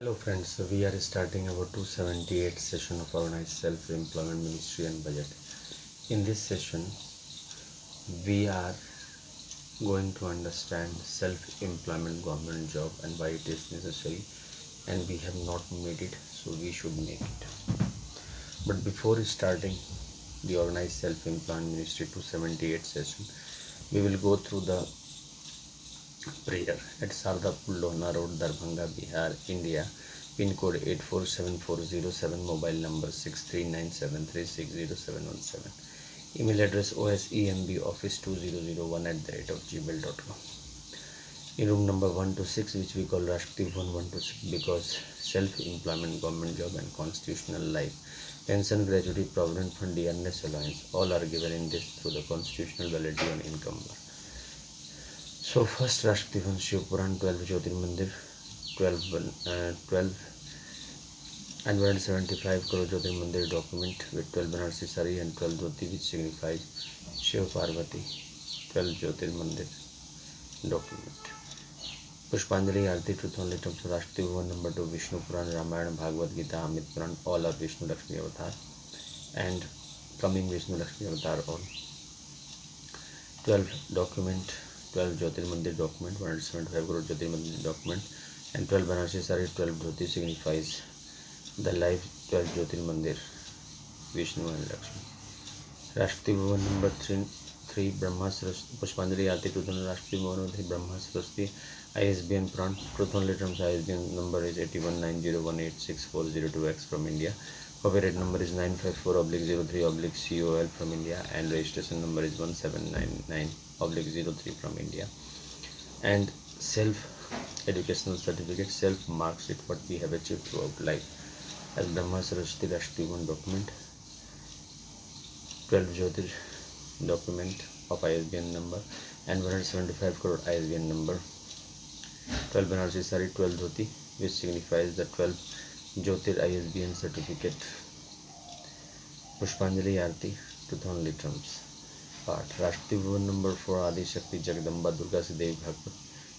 Hello friends, so we are starting our 278 session of Organized Self-Employment Ministry and Budget. In this session, we are going to understand self-employment government job and why it is necessary, and we have not made it, so we should make it. But before starting the Organized Self-Employment Ministry 278 session, we will go through the prayer at Sardapur Lona Road, Darbhanga, Bihar, India. Pin code 847407, mobile number 6397360717, email address osembaoffice2001@gmail.com. In room number 126, which we call Rashtrapati Bhavan 126, because self-employment, government job and constitutional life, pension, gratuity, provident fund, dearness allowance, all are given in this through the constitutional validity on income bar. So first, Rashtrapati Bhavan Shiv Puran, 12 Jyotirmandir, 12 and 175 crore Jyotirmandir document with 12 Banarsi sari and 12 dhoti, which signifies Shiv Parvati. 12 Jyotirmandir document. Pushpanjali Arti, truth only terms of Rashtrapati Bhavan. Number 2, Vishnu Puran, Ramayana, Bhagavad Gita, Amit Puran, all are Vishnu Lakshmi Avatar and coming Vishnu Lakshmi Avatar all. 12 document, 12 Jyotirmandir document, 175 crore Jyotirmandir document and 12 Banarsi sari, 12 dhoti signifies the life 12 Jyotirmandir, Vishnu and Lakshmi. Rashtrapati Bhavan number 3 Brahma Saraswati, Pushpanjali Aarti to Rashtrapati Bhavan 3 Brahma Saraswati, ISBN Pran, truth only terms, ISBN number is 8190186402X from India. Copyright number is 954/03/COL from India, and registration number is 1799/03 from India. And self educational certificate, self marks it what we have achieved throughout life as Brahma Saraswati Rashtrapati Bhavan document, 12 Jyotir document of ISBN number and 175 crore ISBN number, 12 Banarsi sari, 12 dhoti, which signifies the 12 Jyotir ISBN certificate. Pushpanjali Aarti, truth only terms. Part Rashtrapati Bhavan number 4 Adi Shakti Jagadamba Durga Siddhi Bhagvat,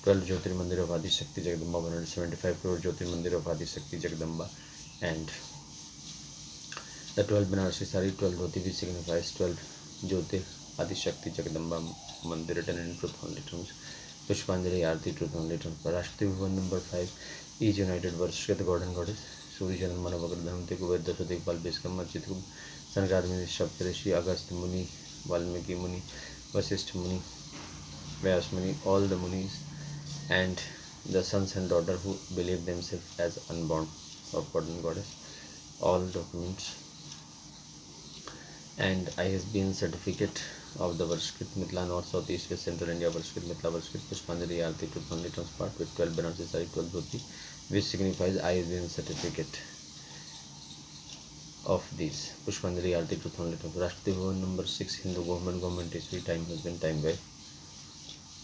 12 Jyotirmandir of Adi Shakti Jagadamba, 175 crore Jyotirmandir of Adi Shakti Jagadamba, and the 12 Banarsi sari, 12 dhoti, which signifies 12 Jyotir Adi Shakti Jagadamba Mandir, written in truth only terms. Pushpanjali Aarti, truth only terms. Rashtrapati Bhavan number 5 is United Varshkrit God and Goddess, Surya Janam Manavakar Dhamte Kuber Dasati Pal Biskam Chitkub Sankarmi Shaptarishi Agast Muni, Valmiki Muni, Vasisht Muni, Vyas Muni, all the Munis and the sons and daughters who believe themselves as unborn of God and Goddess, all documents, and ISBN certificate of the Varshkrit Mithila North, South, East, West, Central India Varshkrit Mithila Varshkrit Pushpanjali Aarti to only transport with 12 Banarsi sari, 12 dhoti, which signifies ISBN certificate of these. Pushpanjali Aarti to only transport. Rashtrapati Bhavan number 6 Hindu government history, time has been time by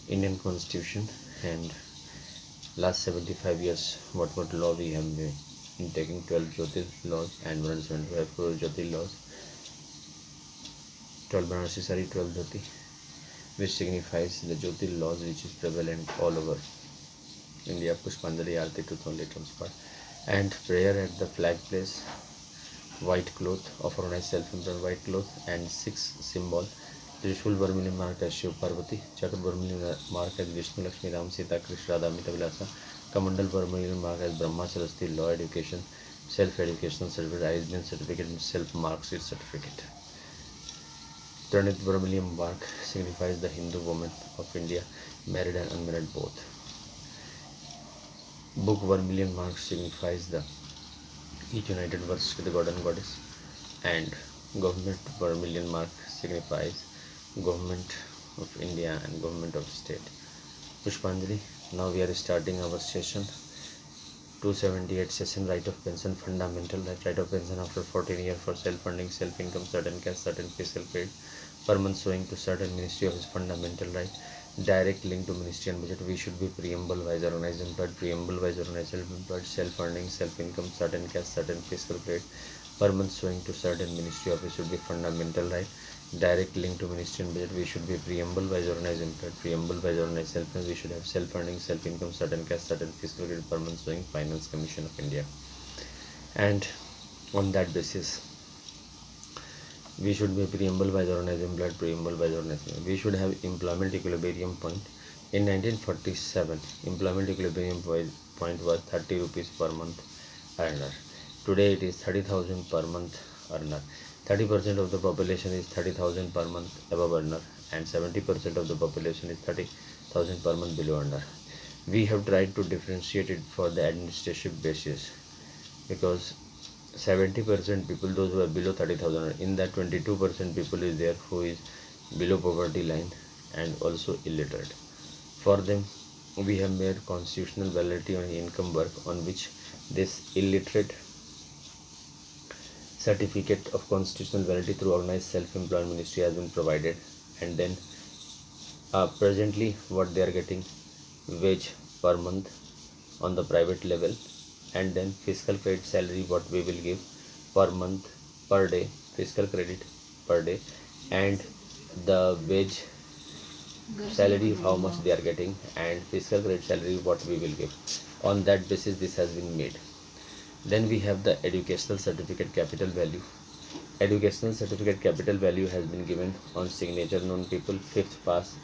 Indian Constitution, and last 75 years what law we have been taking, 12 Jyotir laws and 175 crore Jyotir laws, 12 Banarsi sari, 12 dhoti, which signifies the Jyotir laws which is prevalent all over India. Pushpanjali Aarti to only transport. And prayer at the flag place, white cloth of Organized Self-Employment, white cloth, and 6 symbol, Trishul vermilion marked as Shiv Parvati, Chakra vermilion marked as Vishnu Lakshmi Ram Sita Krishna Radha Amita Vilasa, Kamandal vermilion marked as Brahma Saraswati, law education, self-educational certificate, ISBN certificate, and self-marks its certificate. Trinit vermilion mark signifies the Hindu women of India, married and unmarried both. Book vermilion mark signifies the each united verse with the God and Goddess, and government vermilion mark signifies government of India and government of state. Pushpanjali. Now we are starting our session 278 session, right of pension, fundamental right of pension after 14 years for self-funding, self-income, certain cash, certain fiscal paid per month showing to certain ministry of his fundamental right, direct link to ministry and budget. We should be preamble wise organized employed, preamble wise organized self-employed, self-funding, self-income, certain cash, certain fiscal paid per month showing to certain ministry office should be fundamental right. direct link to ministry and budget. We should be preamble wise organized employed, preamble wise organized self-employed. We should have self-earning, self-income, certain cash, certain fiscal credit per month showing Finance Commission of India. And on that basis, we should be preamble wise organized employed, preamble wise organized employed. We should have employment equilibrium point. In 1947, employment equilibrium point was 30 rupees per month earner. Today it is 30,000 per month earner. 30% of the population is 30,000 per month above earner, and 70% of the population is 30,000 per month below earner. We have tried to differentiate it for the administrative basis, because 70% people, those who are below 30,000, in that 22% people is there who is below poverty line and also illiterate. For them, we have made constitutional validity on income work, on which this illiterate certificate of constitutional validity through Organized Self-Employed Ministry has been provided. And then presently what they are getting, wage per month on the private level, and then fiscal credit salary what we will give per month, per day, fiscal credit per day, and the wage salary how much they are getting, and fiscal credit salary what we will give. On that basis this has been made. Then we have the educational certificate capital value. Educational certificate capital value has been given on signature known people: 5th pass,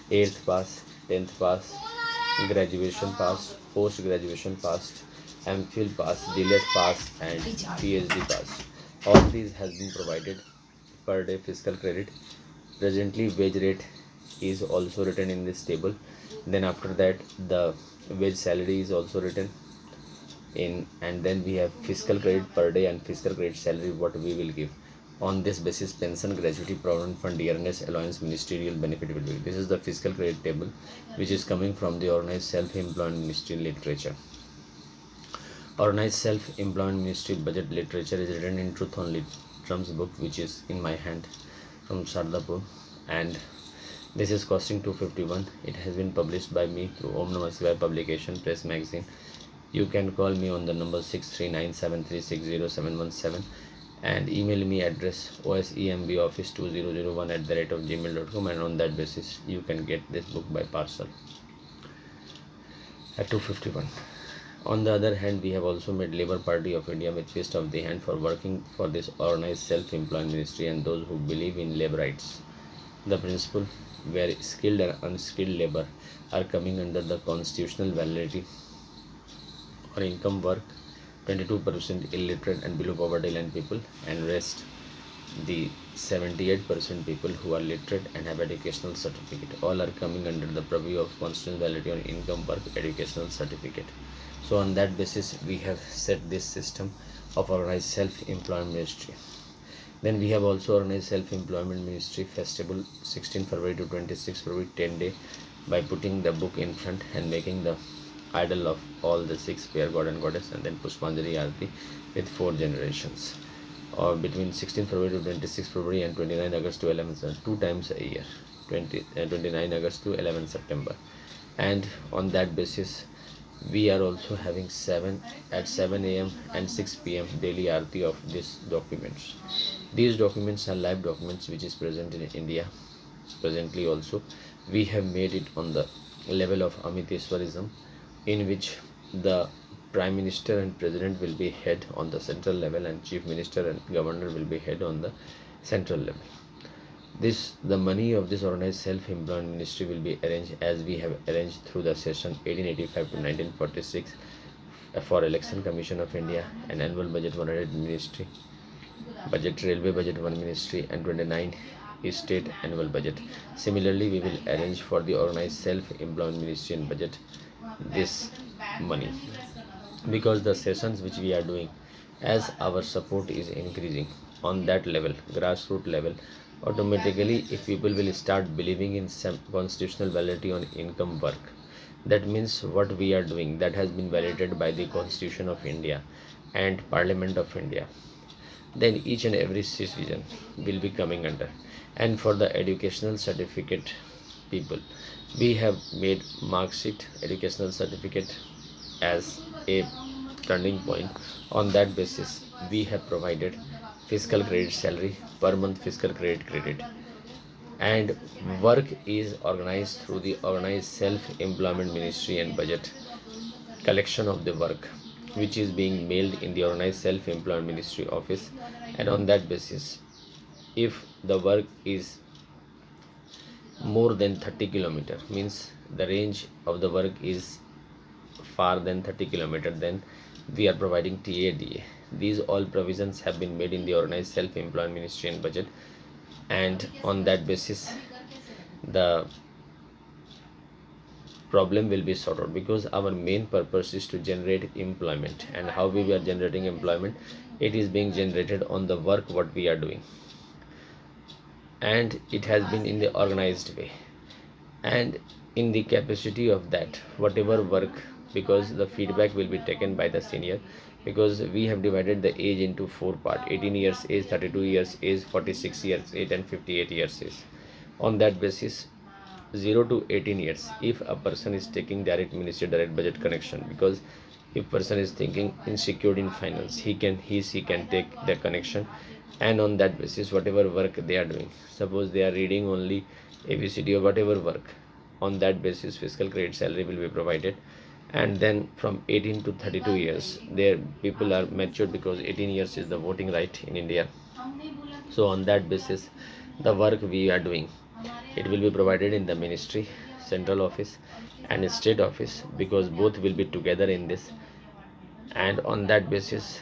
8th pass, 10th pass, graduation pass, post graduation pass, MPhil pass, DLED pass, and PhD pass. All these has been provided per day fiscal credit. Presently wage rate is also written in this table. Then after that the wage salary is also written in, and then we have fiscal credit per day and fiscal credit salary what we will give. On this basis, pension, gratuity, provident fund, dearness, allowance, ministerial benefit will be. This is the fiscal credit table which is coming from the Organized Self-Employed Ministry literature. Organized Self-Employed Ministry budget literature is written in Truth on Terms book, which is in my hand from Sardapur, and this is costing 251. It has been published by me through Om Namah Shivaya publication, press magazine. You can call me on the number 6397360717 and email me address osembaoffice2001@gmail.com, and on that basis you can get this book by parcel at 251. On the other hand, we have also made Labour Party of India with fist of the hand for working for this Organized Self-Employed Ministry and those who believe in labor rights. The principle where skilled and unskilled labor are coming under the constitutional validity or income work, 22% illiterate and below poverty line people, and rest the 78% people who are literate and have educational certificate, all are coming under the purview of constitutional validity on income work educational certificate. So on that basis we have set this system of Organized Self-Employment Ministry. Then we have also Organized Self-Employment Ministry festival 16 February to 26 February, 10 day, by putting the book in front and making the idol of all the 6 pair god and goddess, and then Pushpanjali Aarti with 4 generations, or between 16 February to 26 February and 29 August to 11 September, 2 times a year, 29 August to 11 September. And on that basis we are also having 7 a.m. and 6 p.m. daily Aarti of these documents. These documents are live documents which is present in India presently. Also we have made it on the level of Amiteshwarism, in which the Prime Minister and President will be head on the central level, and Chief Minister and Governor will be head on the central level. The money of this Organized Self-Employed Ministry will be arranged as we have arranged through the session 1885 to 1946 for Election Commission of India, and annual budget 100 ministry, budget railway budget 1 ministry, and 29 is state annual budget. Similarly, we will arrange for the Organized Self-Employed Ministry and budget this money, because the sessions which we are doing, as our support is increasing on that level, grassroots level, automatically if people will start believing in some constitutional validity on income work, that means what we are doing that has been validated by the Constitution of India and Parliament of India, then each and every citizen will be coming under. And for the educational certificate people, we have made mark sheet educational certificate as a turning point. On that basis we have provided fiscal credit salary, per month fiscal credit credit. And work is organized through the Organized Self-Employment Ministry and budget collection of the work which is being mailed in the Organized Self-Employment Ministry office. And on that basis, if the work is more than 30 kilometer, means the range of the work is far than 30 kilometer, then we are providing TADA. These all provisions have been made in the Organized Self-Employment Ministry and budget, and on that basis the problem will be sorted out, because our main purpose is to generate employment. And how we are generating employment? It is being generated on the work what we are doing, and it has been in the organized way and in the capacity of that whatever work, because the feedback will be taken by the senior, because we have divided the age into four part: 18 years age, 32 years age, 46 years age, and 58 years age. On that basis, 0 to 18 years, if a person is taking direct ministry direct budget connection, because if person is thinking insecure in finance, he can take the connection. And on that basis whatever work they are doing, suppose they are reading only ABCD or whatever work, on that basis fiscal credit salary will be provided. And then from 18 to 32 years, their people are matured, because 18 years is the voting right in India. So on that basis the work we are doing, it will be provided in the ministry, central office and state office, because both will be together in this. And on that basis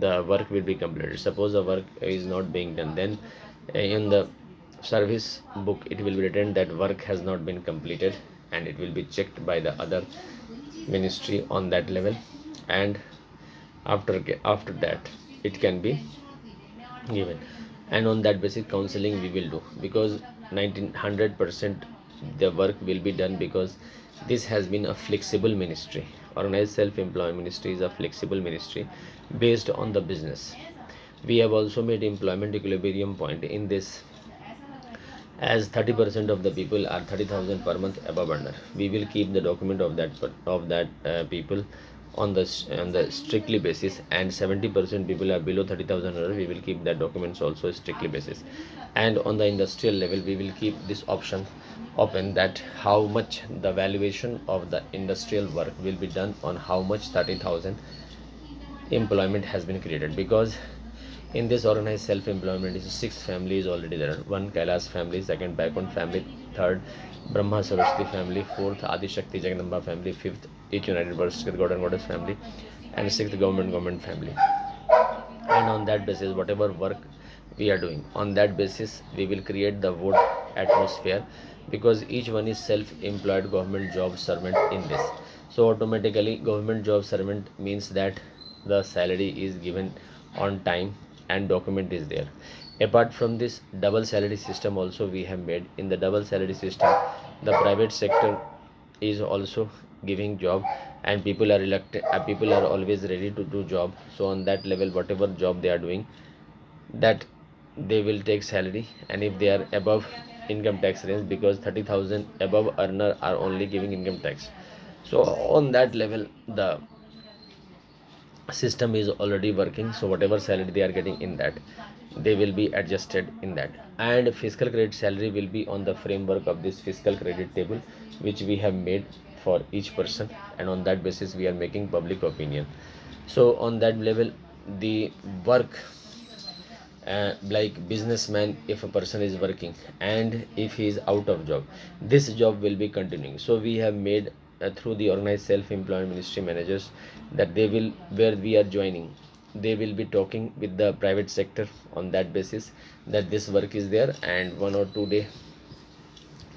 the work will be completed. Suppose the work is not being done, then in the service book it will be written that work has not been completed, and it will be checked by the other ministry on that level. And after that it can be given. And on that basic counseling we will do, because 100% the work will be done, because this has been a flexible ministry. Organized Self-Employment Ministry is a flexible ministry based on the business. We have also made employment equilibrium point in this, as 30% of the people are 30,000 per month above earner. We will keep the document of that people on the strictly basis, and 70% people are below 30,000 earner. We will keep that documents also strictly basis. And on the industrial level we will keep this option open, that how much the valuation of the industrial work will be done on how much 30,000 employment has been created. Because in this Organized Self-Employment is 6 families already there: 1 Kailash family, 2nd Baikund family, 3rd Brahma Saraswati family, 4th Adi Shakti Jagadamba family, 5th each United World God and Goddess family, and 6th government family. And on that basis whatever work we are doing, on that basis we will create the vote atmosphere, because each one is self-employed government job servant in this. So automatically government job servant means that the salary is given on time and document is there. Apart from this, double salary system also we have made. In the double salary system the private sector is also giving job, and people are reluctant, people are always ready to do job. So on that level whatever job they are doing, that they will take salary. And if they are above income tax range, because 30,000 above earner are only giving income tax, so on that level the system is already working. So whatever salary they are getting in that, they will be adjusted in that. And fiscal credit salary will be on the framework of this fiscal credit table which we have made for each person, and on that basis we are making public opinion. So on that level the work, like businessman, if a person is working and if he is out of job, this job will be continuing. So we have made through the Organized Self-Employment Ministry managers, that they will, where we are joining, they will be talking with the private sector on that basis, that this work is there and 1 or 2 day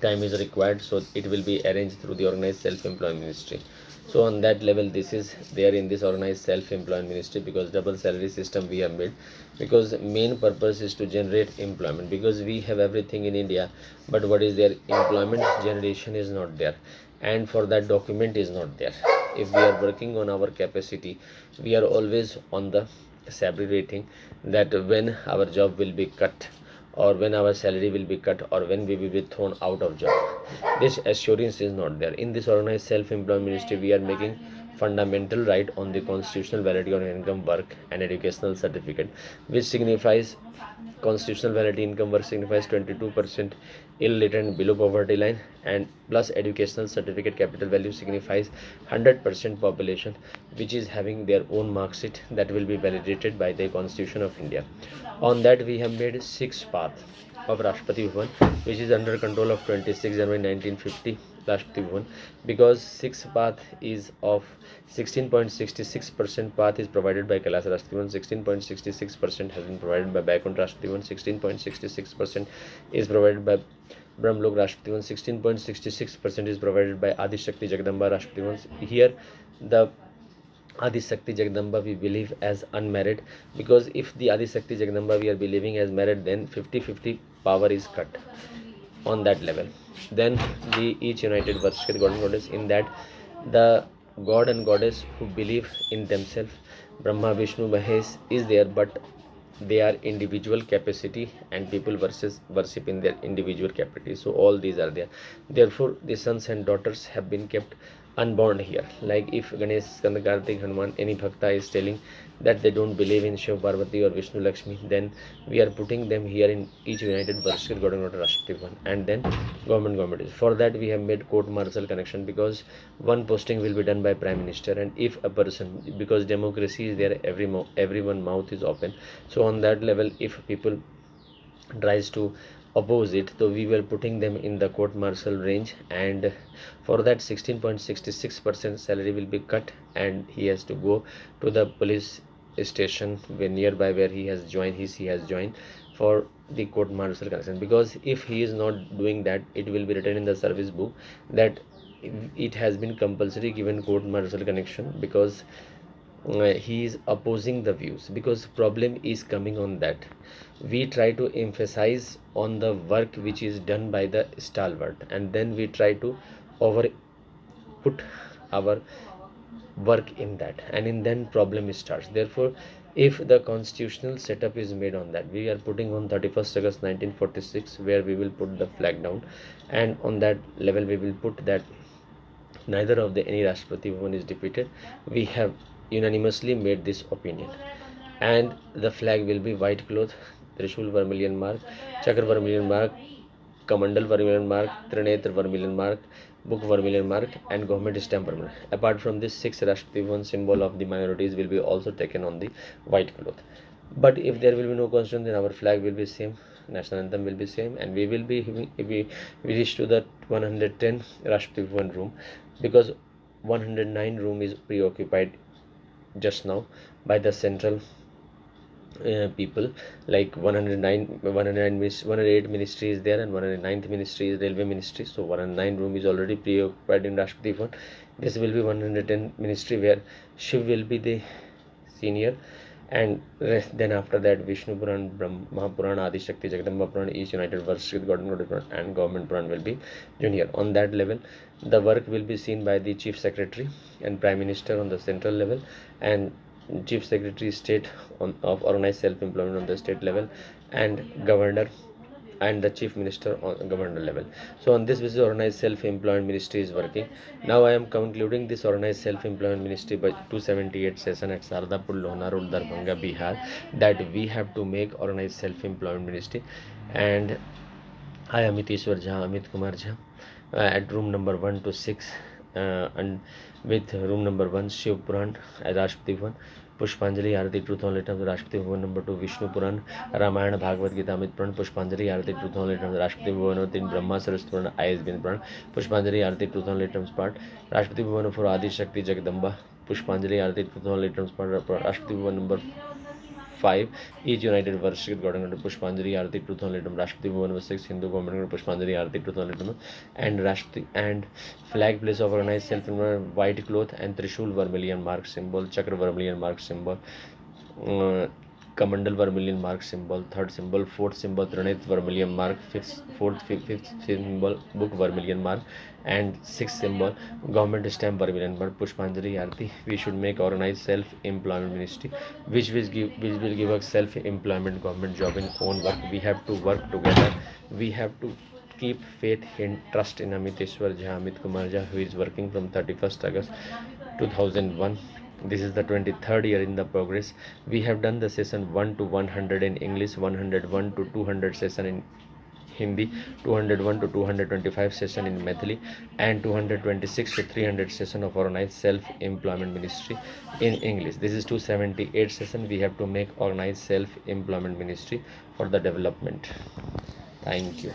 time is required, so it will be arranged through the Organized Self-Employment Ministry. So on that level this is there in this Organized Self-Employment Ministry, because double salary system we have made, because main purpose is to generate employment, because we have everything in India, but what is there, employment generation is not there, and for that document is not there. If we are working on our capacity, we are always on the salary rating, that when our job will be cut, or when our salary will be cut, or when we will be thrown out of job, this assurance is not there. In this Organized Self-Employment Ministry we are making fundamental right on the constitutional validity on income, work, and educational certificate, which signifies constitutional validity income work signifies 22% illiterate below poverty line, and plus educational certificate capital value signifies 100% population which is having their own mark sheet that will be validated by the Constitution of India. On that we have made 6 paths of Rashtrapati Bhavan, which is under control of 26 January 1950 Rashtrapati Bhavan, because 6th path is of 16.66% path is provided by Kailas Rashtrapati Bhavan, 16.66% has been provided by Baikund Rashtrapati Bhavan, 16.66% is provided by Brahmlok Rashtrapati Bhavan, 16.66% is provided by Adi Shakti Jagdamba Rashtrapati Bhavan. Here the Adi Shakti Jagdamba we believe as unmarried, because if the Adi Shakti Jagdamba we are believing as married, then 50-50 power is cut on that level. Then the each united worship God and goddess, in that the god and goddess who believe in themselves, Brahma, Vishnu, Mahesh is there, but they are individual capacity and people versus worship in their individual capacity. So all these are there. Therefore the sons and daughters have been kept unbound here. Like if Ganesh, Skanda, Kartik, Hanuman, any bhakta is telling that they don't believe in Shiv, Parvati or Vishnu, Lakshmi, then we are putting them here in each united Varshikar God and Rashtrapati Bhavan, and then government is. For that we have made court martial connection, because one posting will be done by Prime Minister, and if a person, because democracy is there, everyone mouth is open. So on that level, if people tries to oppose it, so we were putting them in the court martial range, and for that 16.66% salary will be cut, and he has to go to the police station where nearby where he has joined for the court martial connection. Because if he is not doing that, it will be written in the service book that it has been compulsory given court martial connection, because he is opposing the views. Because problem is coming on that we try to emphasize on the work which is done by the stalwart, and then we try to over put our work in that, and in then problem starts. Therefore if the constitutional setup is made on that, we are putting on 31st August 1946 where we will put the flag down, and on that level we will put that neither of the any Rashtrapati Bhavan is defeated. We have unanimously made this opinion, and the flag will be white cloth, Trishul vermilion mark, Chakra vermilion mark, Kamandal vermilion mark, Trinetra vermilion mark, book vermilion mark, and government stamp vermilion. Apart from this, 6 Rashtrapati Bhavan symbol of the minorities will be also taken on the white cloth. But if there will be no constitution, then our flag will be same, national anthem will be same, and we will be if we reach to the 110 Rashtrapati Bhavan room, because 109 room is preoccupied just now by the central people, like 108 ministry is there, and 109th ministry is railway ministry. So 109 room is already preoccupied in Rashtrapati Bhavan. This will be 110 ministry where Shiv will be the senior, and then after that Vishnu Puran, Brahma Puran, Adi Shakti, Jagdamba Puran, each united verse with God and Puran, and government Puran will be junior. On that level the work will be seen by the chief secretary and prime minister on the central level, and chief secretary state of organized self-employment on the state level, and governor and the chief minister on governor level. So on this basis organized self-employment ministry is working. Now I am concluding this organized self-employment ministry by 278 session at Sardapur, Lohna Road, Darbhanga, Bihar, that we have to make organized self-employment ministry. And I am Amit kumarJha, at room number 1 to 6, and with room number 1 Shiv Puran at Rashtrapati Bhavan, पुष्पांजलि आरती truth on later Rashtrapati Bhavan number 2 Vishnu पुराण रामायण भागवत गीता अमित पुराण पुष्पांजलि आरती truth on later Rashtrapati Bhavan 3 Brahma Saraswati Purana ISBN पुराण पुष्पांजलि आरती truth on later part Rashtrapati Bhavan for आदि शक्ति जगदम्बा पुष्पांजलि आरती truth on later part Rashtrapati Bhavan number 5 each united worship God and पुष्पांजलि आरती truth on later Rashtrapati Bhavan 6 Hindu government पुष्पांजलि आरती truth on later and राष्ट्रपति and flag place of organized self white cloth and Trishul vermilion mark symbol, Chakra vermilion mark symbol, Kamandal vermilion mark symbol, third symbol, fourth symbol Trineth vermilion mark, fifth symbol book vermilion mark, and sixth symbol government stamp vermilion mark. Pushpanjali Arti. We should make organized self-employment ministry, which will give us self-employment government job in own work. We have to work together. We have to keep faith and trust in Amit kumarJha, who is working from 31st August 2001. This is the 23rd year in the progress. We have done the session 1 to 100 in English, 101 to 200 session in Hindi, 201 to 225 session in Maithili, and 226 to 300 session of organized self-employment ministry in English. This is 278 session. We have to make organized self-employment ministry for the development. Thank you.